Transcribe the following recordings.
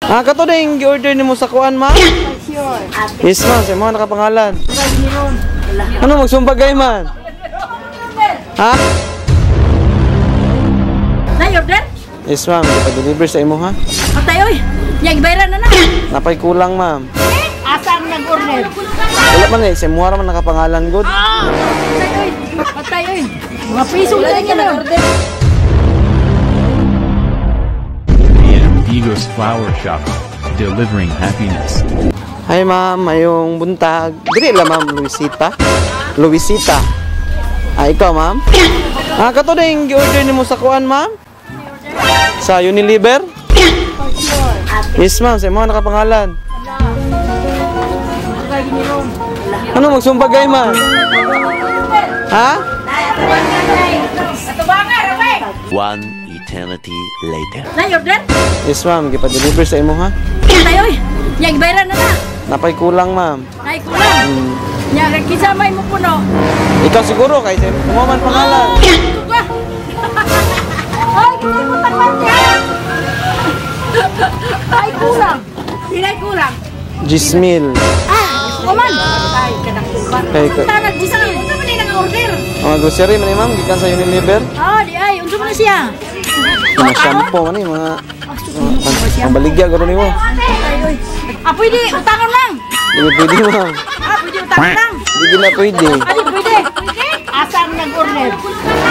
Kato na yung order ni mo sa kuan, ma'am? Yes, ma'am. Sa mga nakapangalan. Ano, magsumbagay, man? Ha? Na-order? Yes, ma'am. Ipa-deliver sa imo, ha? Patay, oy. Yang bayran na na. Napay kulang, ma'am. Asang nag-order? Wala man eh. Sa mga naman nakapangalan, good. Patay, oy. Patay, oy. Mga piso lang yan, order. Digos Flower Shop, delivering happiness. Hi, ma'am. Mayong buntag. Dili lang, ma'am. Luisita. Luisita. Ikaw, ma'am? Kato na yung order ni mo sa kuan, ma'am? Sa Unilever? Yes, ma'am. Sa mga nakapangalan. Ano, magsumbagay, ma'am? Ha? One eternity later. Na-order? Yes, ma'am. Ipa-deliver sa imo, ha? Patay, oy. Yang bayran na na. Napay kulang, ma'am. Ay, kulang. Yang kisamay mo puno. Ikaw siguro, kahit kumaman pangalan. Ay, kalimutan man yan. Ay, kulang. Ilay kulang. Gismil. Kuman. Ay, kanang Kay tanag, gismil. Unsa man yung nag-order? mga grocery man, ma'am. Gikan sa Unilever. Di ay. Unsa man siya? Mga shampoo man, mga pambaligya, gano'n mo. Pwede. Utangan lang. Hindi pwede, ma'am. Pwede utangan lang. Hindi na pwede. Ay, pwede. Asang nag-order?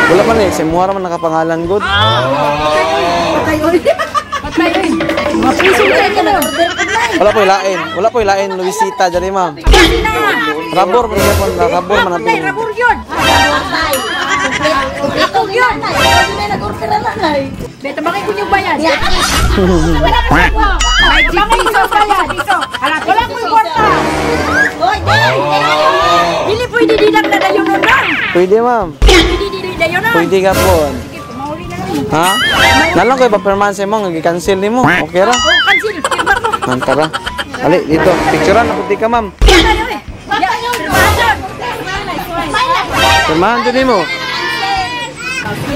Wala man eh. Sa mga naman nakapangalan, good. Patay, oy. Patay, oy. Mga piso lang yan, order ko na. Wala po ilain. Wala po ilain. Luisita, dyan ma'am. Pwede na. Rabor, rabor man Patay, natin. rabor yun. Ito yun. Nag-order na lang ay. Beta, bakit ko yung bayan? Wala ka sa ko. Ay, bakit ko yung bayan? Wala ko yung kwarta. Hindi pwede dinang na dayon nun lang. Pwede, ma'am. Pwede din dayon nun. Pwede ka po. Sige, pumahuli na lang. Ha? Nalang ko ipaperman sa mo. Nag-cancel ni mo. Okay ra? Cancel. Timbar mo. Tara. Ali, dito. Picturean na puti ka, ma'am. Permahan doon mo.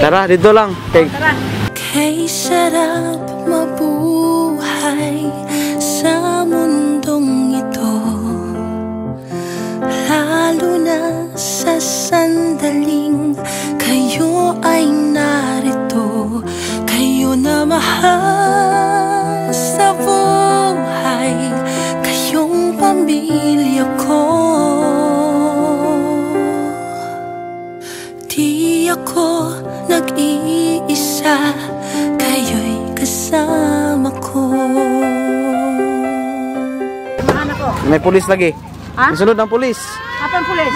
Tara, dito lang. Take. Kay sarap mabuhay sa mundong ito, lalo na sa sandaling kayo ay narito. Kayo na mahal sa buhay, kayong pamilya ko. Di ako nag-iisa, kayo'y kasama ko. May pulis lagi. Ha? Sunod ng pulis. Apan pulis?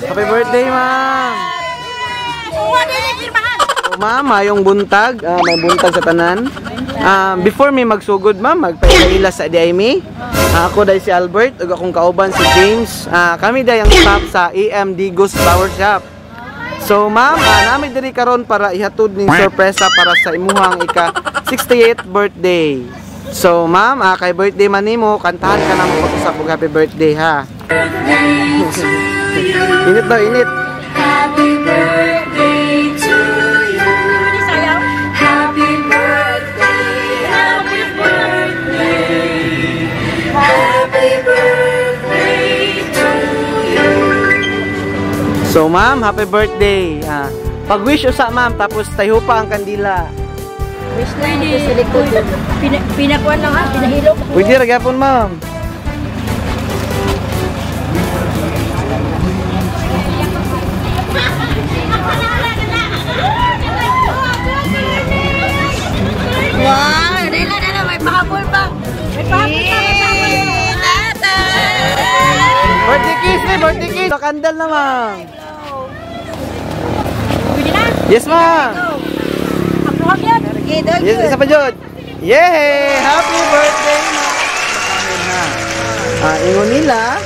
Happy birthday, ma'am! Ma'am, mayong buntag. May buntag sa tanan. Before me magsugod, ma'am, magpaila sa DIME. Ako dahil si Albert, ug akong kauban si James. Kami dahil ang staff sa Digos Flower Shop. So, ma'am, namin diri karon para ihatod ning sorpresa para sa imuhang ika-68th birthday. So, ma'am, kay birthday man nimo, kantahan ka na mo pag-usap og happy birthday, ha? Init daw, init. Happy birthday to you. Happy birthday, happy birthday, happy birthday to you. So, ma'am, happy birthday. Pag-wish usa, ma'am, tapos tayo pa ang kandila. Wish na yun sa likod. Pinakuan lang ha, pinahilo. Pwede ra gyapon, ma'am. Wow, dala, may pahabol pa. May pahabol pa. Birthday kiss, birthday kiss. Kandal na, ma'am. Pwede na? Yes, ma'am. Upload yan. Yes, isa pa jud. Yay! Happy birthday, ma'am. Ingon nila,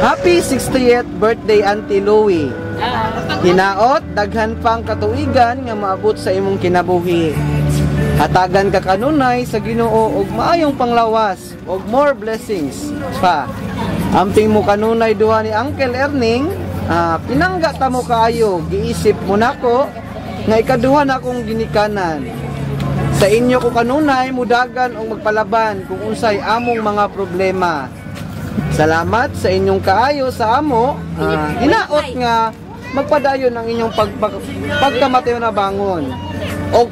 happy 60th birthday, Auntie Louie. Hinaot, daghan pang katuigan nga maabot sa imong kinabuhi. Hatagan ka kanunay sa Ginoo og maayong panglawas og more blessings pa. Amping mo kanunay duha ni Uncle Erning, pinangga ta mo kaayo, giisip mo nako nga ikaduha na akong ginikanan. Sa inyo ko kanunay mudagan og magpalaban kung unsay among mga problema. Salamat sa inyong kaayo sa amo, hinaot nga magpadayon ang inyong pagkamatayo na bangon o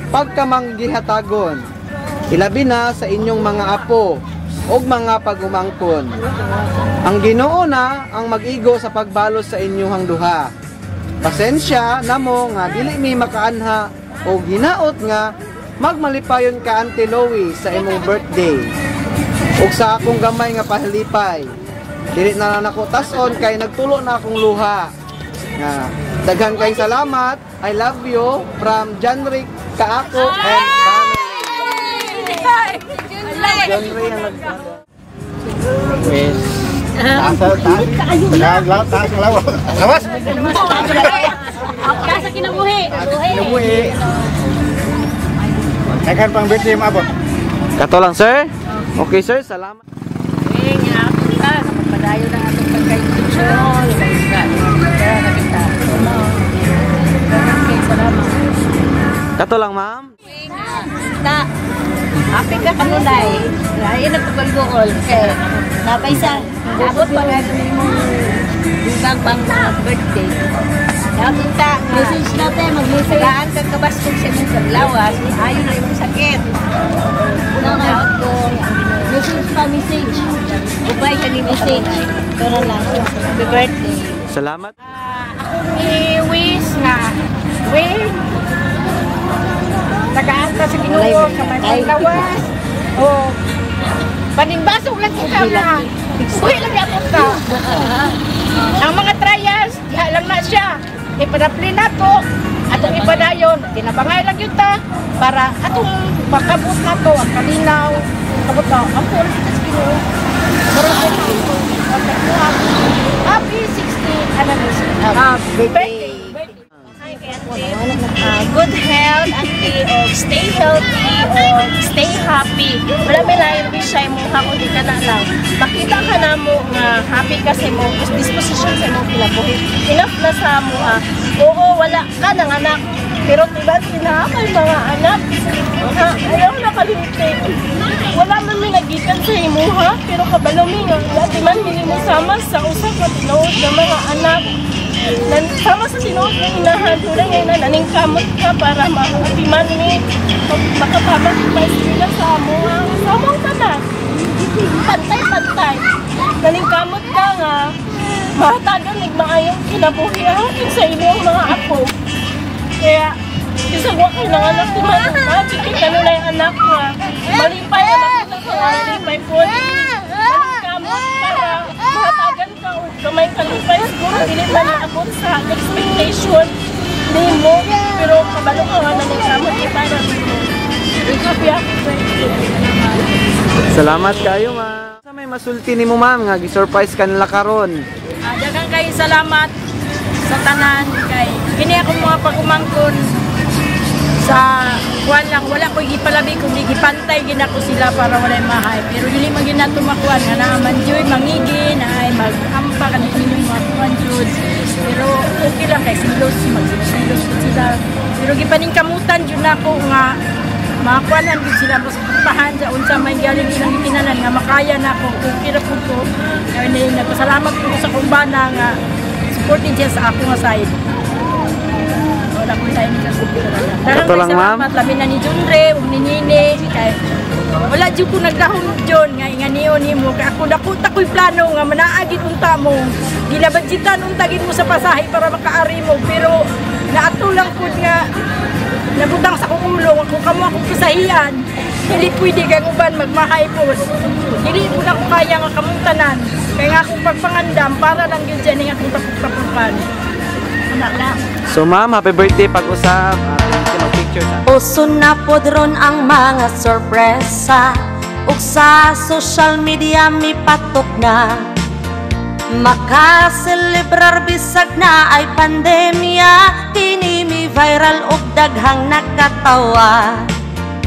pagkamanggihatagon. Ilabi na sa inyong mga apo o mga pagumangkon. Ang Ginoo na ang mag-igo sa pagbalos sa inyong duha. Pasensya namo nga dili mi makaanha o hinaot nga magmalipayon ka Auntie Loie sa imong birthday. Ug sa akong gamay nga pahalipay. Dili na lang ako tason kay nagtulo na akong luha. Nga daghan kay salamat. I love you from Janrick Kaako and family. Janrick ang Yes. Taas ang lawas. Lawas! Kasa kinabuhi. Nabuhi. Naghan pang birthday mo abot. Kato lang sir. Okay sir, salamat. Nga kita padayo na atong pagkainstitusyon. Salamat. Kato lang ma'am. Na happy ka kanunay. Lain na pagbalgool. Kaya napaisa. Abot pa nga mong bintang pang birthday. Nakita message natin. Mag-message. Laan kang kabastong sa mong lawas. Ayaw na yung sakit. Unang ko. Message pa message. Ubay ka ni message. Pero lang. Happy birthday. Salamat. Akong i-wish na tagaan ka sa Ginoo sa may lawas o panimbasog lang kita nga uwi lang yapot ka ang mga trials diha lang na siya ipadapli na to atong ipadayon tinabangay lang yun ta para atong makabot na to ang kalinaw kabot na ang puro sa Ginoo happy 60th anniversary birthday. Good health, auntie, o stay healthy, o stay happy. Wala may lain siya mo kung di ka na lang. Makita ka na mo nga happy ka sa mo, disposition sa mo kinabuhi. Enough na sa mo oo, wala ka ng anak. Pero diba tinakay mga anak? Ayaw nakalimutin. Wala man may nagikan sa imo pero kabalo mi nga. Di man mo sama sa usap na tinuod ng mga anak. Sama sa tinuod ng inahan, tulad ngayon na naningkamot ka para mahupiman ni makapamagpay sila sa amo. Samang ka na. Pantay-pantay. Naningkamot ka nga. Mahatagan nagmaayong kinabuhi sa inyong mga apo. Kaya, isagwa kayo ng anak ni Manuma. Sige ka nila yung anak nga. Malipay na makita ka nga. Malipay po. Naningkamot para mahatagan ka o kamay kalipay. Siguro hindi man naabot sa expectation ni mo. Pero kabalo ka nga naningkamot niya para mo. Happy ako sa iyo. Salamat kayo ma'am. Sa may masulti ni mo ma'am nga gi-surprise ka nila karon. Daghang kayo salamat sa tanan kay kini ako mga pagumangkon sa kuan lang wala ko gipalabi kung gipantay gid ako sila para walay mahay pero dili man gid nato makuan nga naman joy mangigi na ay magampa kanino mga kuan jud pero okay lang kay silos magsilos sila pero gipaningkamutan jud nako nga makakuanan gid sila sa pagpahan sa unsa may galing ilang gitinanan nga makaya nako okay ra pud ko kay nagpasalamat ko sa kumbana nga supported siya sa ako nga side. Wala ko tayo ni Kasupira. Ito lang ma'am. Labi na ni Junre, ni Nini, kay wala jud ko nagdahon Jon nga inganiyo nimo kay ako dakot ako'y plano nga manaagid unta mo. Ginabadjitan unta gid mo sa pasahe para makaari mo pero naato lang pud nga nabutang sa kong ulo kung kamo akong pasahian. Dili pwede kang uban magmahay po. Dili po na ko kaya nga kamuntanan. Kaya nga akong pagpangandam para lang yun dyan nga akong tapok-tapokan. Anak na. So ma'am, happy birthday pag-usap. Picture sa Uso na podron ang mga sorpresa ug sa social media mi patok na makaselebrar bisag na ay pandemya kini mi viral ug daghang nakatawa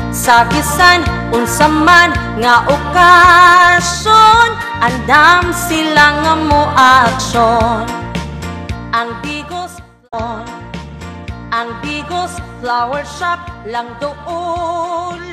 sa bisan unsa man nga okasyon, andam sila nga mo aksyon. Ang Bigos Flower Shop lang doon